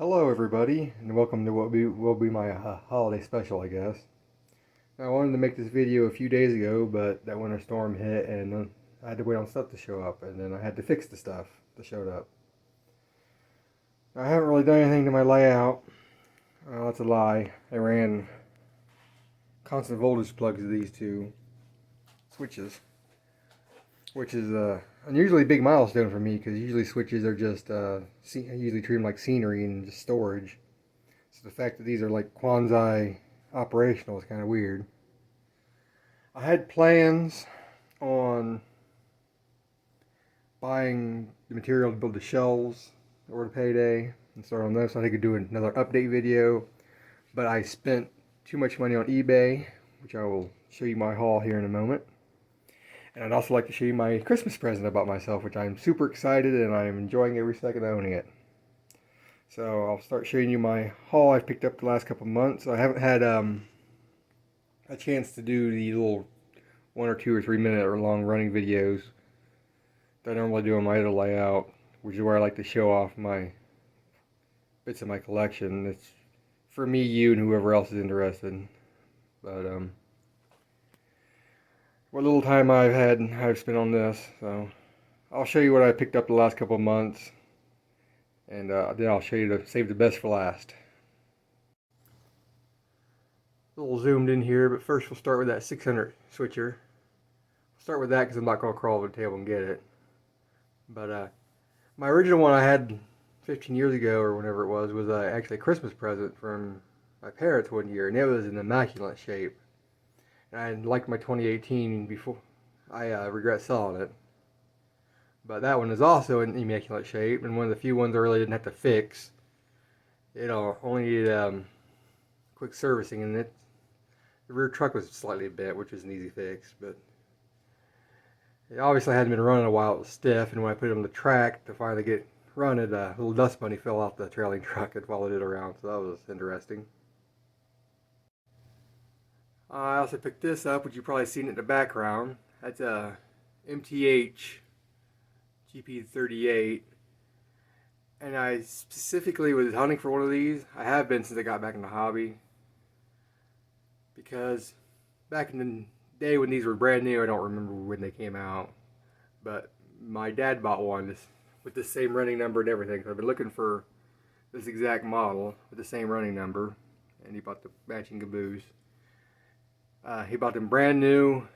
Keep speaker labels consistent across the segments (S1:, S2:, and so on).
S1: Hello, everybody, and welcome to what will be my holiday special, I guess. Now, I wanted to make this video a few days ago, but that winter storm hit, and I had to wait on stuff to show up, and then I had to fix the stuff that showed up. Now, I haven't really done anything to my layout. That's a lie. I ran constant voltage plugs to these two switches, which is a unusually big milestone for me because usually switches are just I usually treat them like scenery and just storage. So the fact that these are like quasi operational is kind of weird. I had plans on buying the material to build the shelves over the payday and start on those so I could do another update video, but I spent too much money on eBay, which I will show you my haul here in a moment. And I'd also like to show you my Christmas present I bought myself, which I'm super excited and I'm enjoying every second owning it. So I'll start showing you my haul I've picked up the last couple months. I haven't had a chance to do the little 1 or 2 or 3 minute or long running videos that I normally do on my other layout, which is where I like to show off my bits of my collection. It's for me, you, and whoever else is interested. But what little time I've spent on this, so I'll show you what I picked up the last couple of months, and then I'll show you to save the best for last. A little zoomed in here, but first we'll start with that 600 switcher. I'll start with that because I'm not going to crawl over the table and get it. But my original one I had 15 years ago or whenever it was actually a Christmas present from my parents one year, and it was in immaculate shape. And I liked my 2018 before. I regret selling it. But that one is also in immaculate shape, and one of the few ones I really didn't have to fix. It only needed quick servicing, and the rear truck was slightly bent, which was an easy fix. But it obviously hadn't been running a while. It was stiff, and when I put it on the track to finally get running, a little dust bunny fell off the trailing truck and followed it around, so that was interesting. I also picked this up, which you've probably seen in the background. That's a MTH GP38, and I specifically was hunting for one of these. I have been since I got back in the hobby, because back in the day when these were brand new, I don't remember when they came out, but my dad bought one with the same running number and everything, so I've been looking for this exact model with the same running number, and he bought the matching caboose. He bought them brand new,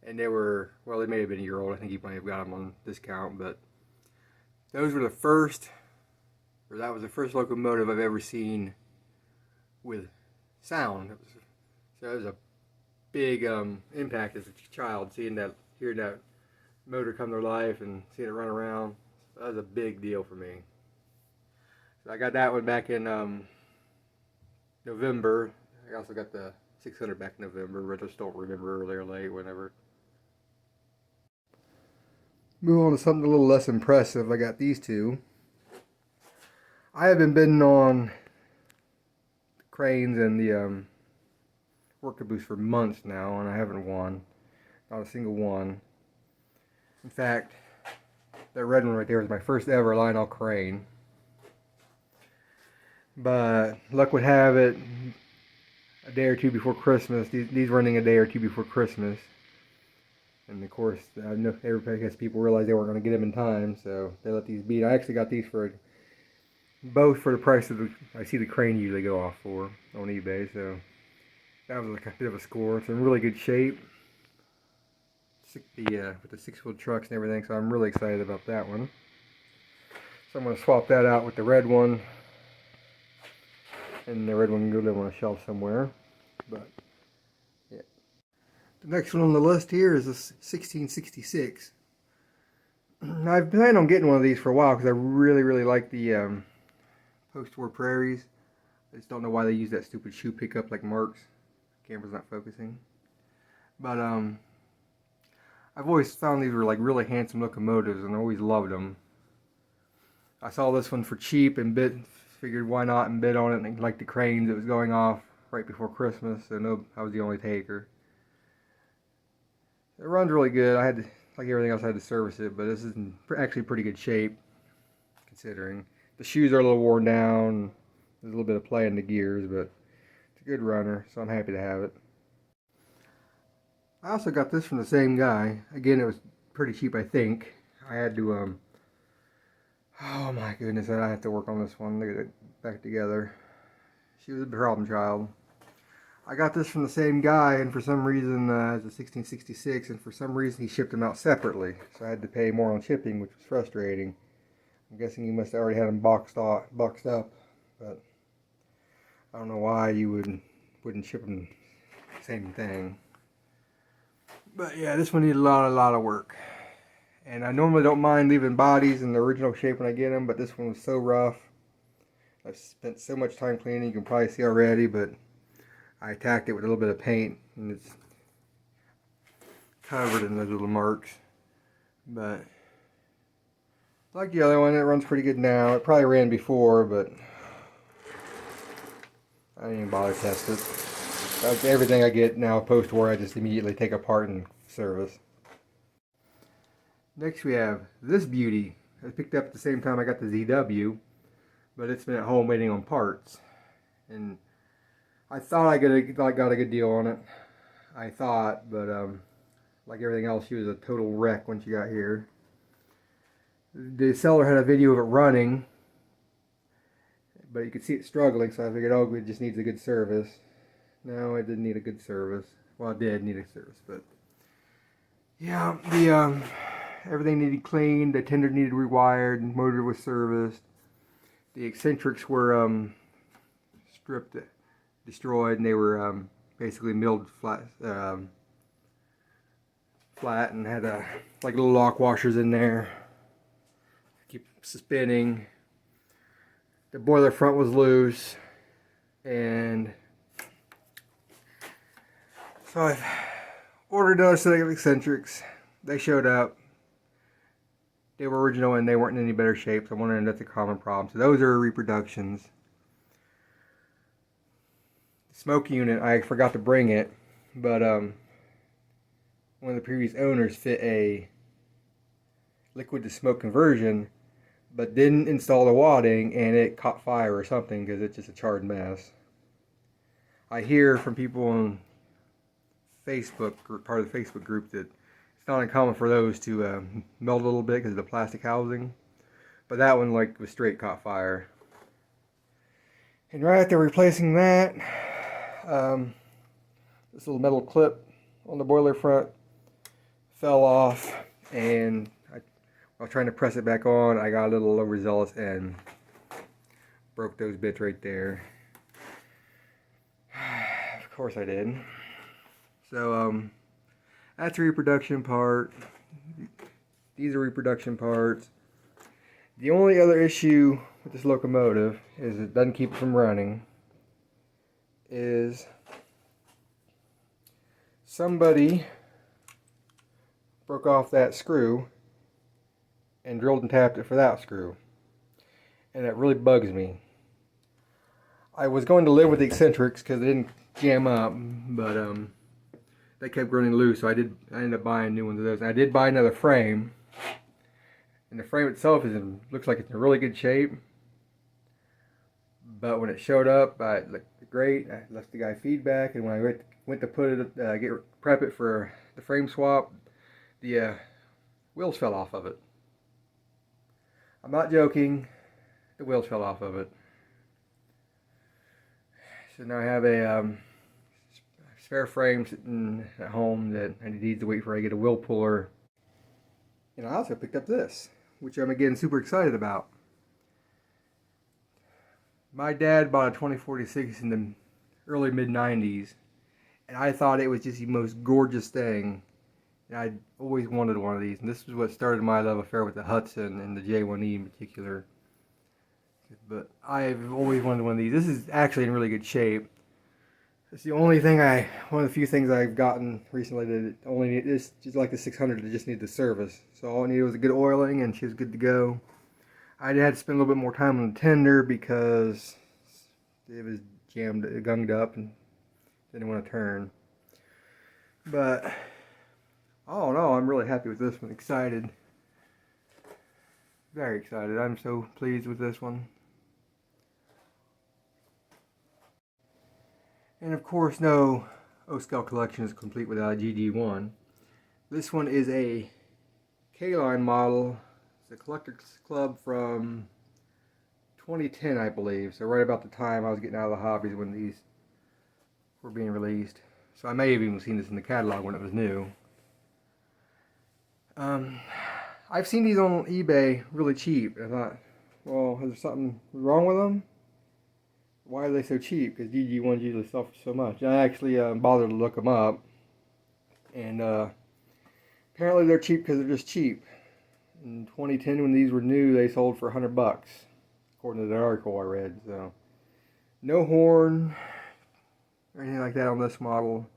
S1: and they were, well, they may have been a year old. I think he might have got them on discount, but those were the first, or that was the first locomotive I've ever seen with sound. So it was a big impact as a child, hearing that motor come to life and seeing it run around. So that was a big deal for me. So I got that one back in November. I also got the 600 back in November. I just don't remember early or late, whenever. Move on to something a little less impressive. I got these two. I have been bidding on the cranes and the work caboose for months now, and I haven't won. Not a single one. In fact, that red one right there was my first ever Lionel crane. But luck would have it, a day or two before Christmas, these running a day or two before Christmas, and of course I know everybody, has people realized they weren't going to get them in time, so they let these be. I actually got these for both for the price of I see the crane usually go off for on eBay, so that was like a bit of a score. It's in really good shape, with the 6-wheel trucks and everything, so I'm really excited about that one. So I'm going to swap that out with the red one, and the red one can go live on a shelf somewhere. But yeah, the next one on the list here is a 1666. I've planned on getting one of these for a while because I really like the post-war prairies. I just don't know why they use that stupid shoe pickup like Mark's. Camera's not focusing. But I've always found these were like really handsome locomotives, and I always loved them. I saw this one for cheap and figured why not, and bid on it, and like the cranes, it was going off right before Christmas, so no, I was the only taker. It runs really good. I had to, like everything else, I had to service it, but this is in actually pretty good shape considering. The shoes are a little worn down. There's a little bit of play in the gears, but it's a good runner, so I'm happy to have it. I also got this from the same guy. Again, it was pretty cheap, I think. I had to, oh my goodness, I have to work on this one to get it back together. She was a problem child. I got this from the same guy, and for some reason, it's a 1666, and for some reason he shipped them out separately. So I had to pay more on shipping, which was frustrating. I'm guessing he must have already had them boxed up, but I don't know why you wouldn't ship them the same thing. But yeah, this one needed a lot of work. And I normally don't mind leaving bodies in the original shape when I get them, but this one was so rough. I've spent so much time cleaning, you can probably see already, but I attacked it with a little bit of paint, and it's covered in those little marks. But like the other one, it runs pretty good now. It probably ran before, but I didn't even bother to test it. Everything I get now post-war, I just immediately take apart and service. Next we have this beauty. I picked up at the same time I got the ZW, but it's been at home waiting on parts. And I thought I got a good deal on it. I thought, but like everything else, she was a total wreck when she got here. The seller had a video of it running, but you could see it struggling, so I figured, oh, it just needs a good service. No, it didn't need a good service. Well, it did need a service, but yeah, the everything needed cleaned. The tender needed rewired, and motor was serviced. The eccentrics were stripped, destroyed, and they were basically milled flat, and had like little lock washers in there. Keep spinning. The boiler front was loose, and so I've ordered another set of eccentrics. They showed up. They were original and they weren't in any better shape, so I'm wondering if that's a common problem. So those are reproductions. The smoke unit, I forgot to bring it, but one of the previous owners fit a liquid to smoke conversion, but didn't install the wadding, and it caught fire or something because it's just a charred mess. I hear from people on Facebook, part of the Facebook group, that it's not uncommon for those to melt a little bit because of the plastic housing, but that one was straight caught fire. And right after replacing that, this little metal clip on the boiler front fell off, and while trying to press it back on, I got a little overzealous and broke those bits right there. Of course I did. So that's a reproduction part. These are reproduction parts. The only other issue with this locomotive is it doesn't keep it from running. Is somebody broke off that screw and drilled and tapped it for that screw, and that really bugs me. I was going to live with the eccentrics because they didn't jam up, but they kept running loose, so I ended up buying new ones of those. And I did buy another frame, and the frame itself looks like it's in really good shape. But when it showed up, it looked great. I left the guy feedback, and when I went to put it, prep it for the frame swap, the wheels fell off of it. I'm not joking. The wheels fell off of it. So now I have a spare frame sitting at home that I need to wait for I get a wheel puller. And I also picked up this, which I'm again super excited about. My dad bought a 2046 in the early mid-90s, and I thought it was just the most gorgeous thing. And I always wanted one of these, and this is what started my love affair with the Hudson and the J1E in particular. But I've always wanted one of these. This is actually in really good shape. It's the only thing one of the few things I've gotten recently that only need is just like the 600 that just needed the service. So all I needed was a good oiling, and she was good to go. I had to spend a little bit more time on the tender because it was gunged up, and didn't want to turn. But all in all, I'm really happy with this one. Excited. Very excited. I'm so pleased with this one. And of course, no O-Scale collection is complete without a GG1. This one is a K-Line model. It's a collector's club from 2010, I believe. So right about the time I was getting out of the hobbies when these were being released. So I may have even seen this in the catalog when it was new. I've seen these on eBay really cheap. I thought, well, is there something wrong with them? Why are they so cheap? Because GG1s usually sell for so much. And I actually bothered to look them up. And apparently they're cheap because they're just cheap. In 2010, when these were new, they sold for $100, according to the article I read. So, no horn or anything like that on this model.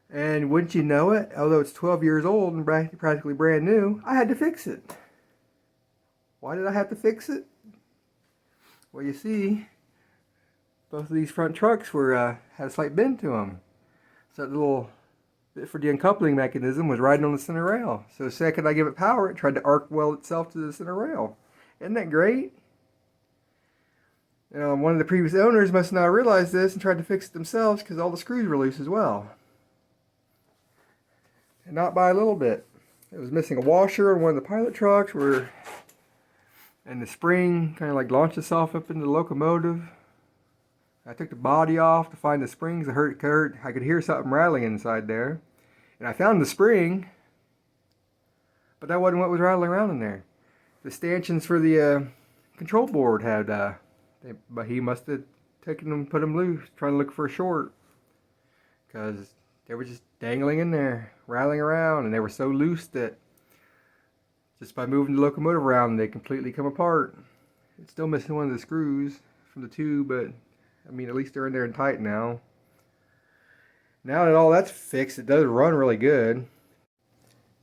S1: And wouldn't you know it, although it's 12 years old and practically brand new, I had to fix it. Why did I have to fix it? Well, you see, both of these front trucks were had a slight bend to them. So that little bit for the uncoupling mechanism was riding on the center rail. So the second I give it power, it tried to arc weld itself to the center rail. Isn't that great? One of the previous owners must not have realized this and tried to fix it themselves because all the screws were loose as well. And not by a little bit. It was missing a washer on one of the pilot trucks and the spring kind of like launched itself up into the locomotive. I took the body off to find the springs. I could hear something rattling inside there. And I found the spring, but that wasn't what was rattling around in there. The stanchions for the control board had, but he must have taken them, put them loose, trying to look for a short. Because they were just dangling in there, rattling around, and they were so loose that just by moving the locomotive around, they completely come apart. It's still missing one of the screws from the tube, but I mean, at least they're in there and tight now. Now that all that's fixed, it does run really good.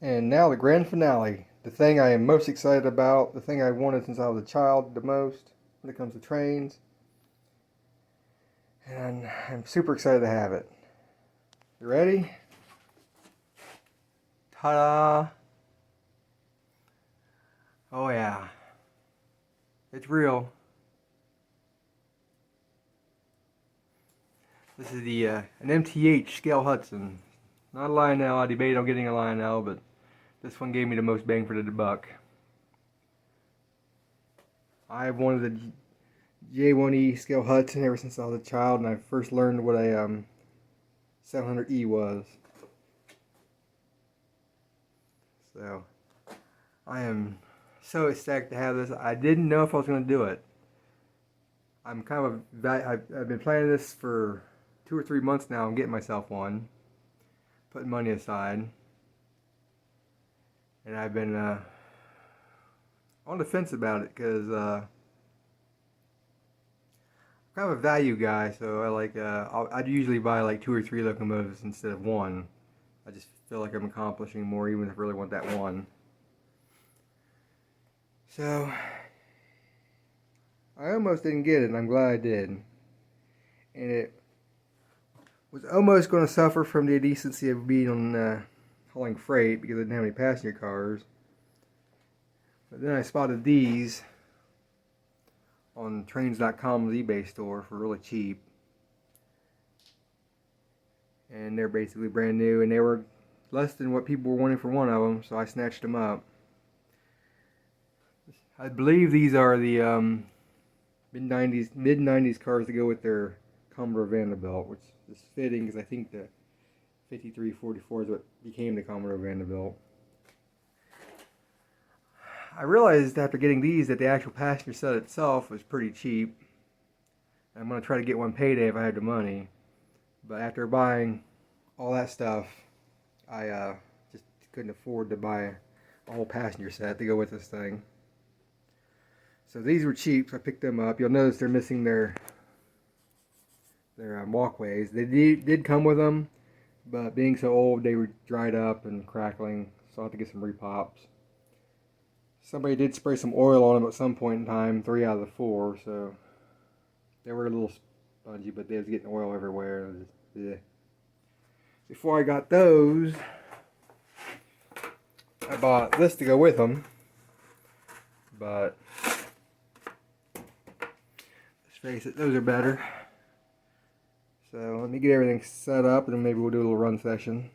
S1: And now the grand finale. The thing I am most excited about, the thing I wanted since I was a child the most when it comes to trains. And I'm super excited to have it. You ready? Ta-da! Oh yeah. It's real. This is the an MTH scale Hudson. Not a Lionel. I debated on getting a Lionel, but this one gave me the most bang for the buck. I've wanted the J1E scale Hudson ever since I was a child, and I first learned what a 700E was. So I am so ecstatic to have this. I didn't know if I was going to do it. I'm kind of I've been planning this for 2 or 3 months now. I'm getting myself one, putting money aside, and I've been on the fence about it because I'm kind of a value guy. So I like I'd usually buy like 2 or 3 locomotives instead of one. I just feel like I'm accomplishing more, even if I really want that one. So I almost didn't get it, and I'm glad I did. And it was almost going to suffer from the indecency of being on hauling freight because I didn't have any passenger cars. But then I spotted these on Trains.com's eBay store for really cheap. And they're basically brand new, and they were less than what people were wanting for one of them, so I snatched them up. I believe these are the mid-90s cars to go with their Commodore Vanderbilt, which is fitting because I think the 5344 is what became the Commodore Vanderbilt. I realized after getting these that the actual passenger set itself was pretty cheap. I'm going to try to get one payday if I had the money. But after buying all that stuff, I just couldn't afford to buy a whole passenger set to go with this thing. So these were cheap, so I picked them up. You'll notice they're missing their walkways. They did come with them, but being so old, they were dried up and crackling, so I have to get some repops. Somebody did spray some oil on them at some point in time, 3 out of the 4, so they were a little spongy, but they was getting oil everywhere. Yeah. Before I got those, I bought this to go with them. but let's face it, those are better. So let me get everything set up, and then maybe we'll do a little run session.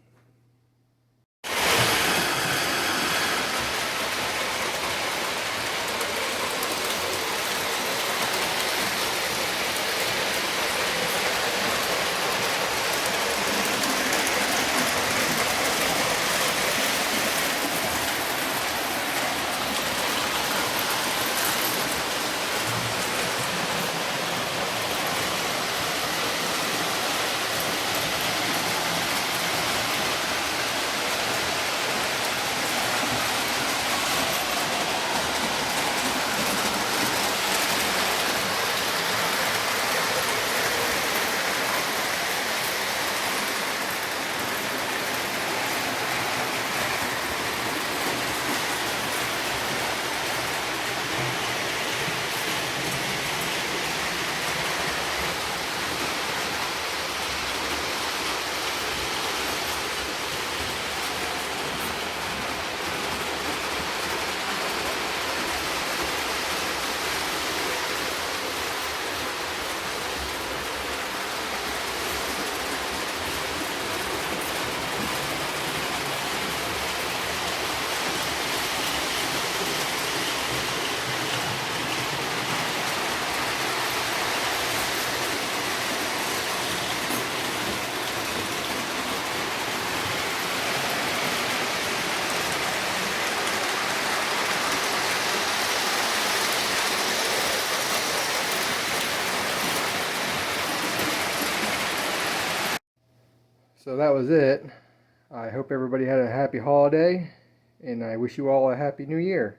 S1: So that was it. I hope everybody had a happy holiday, and I wish you all a happy new year.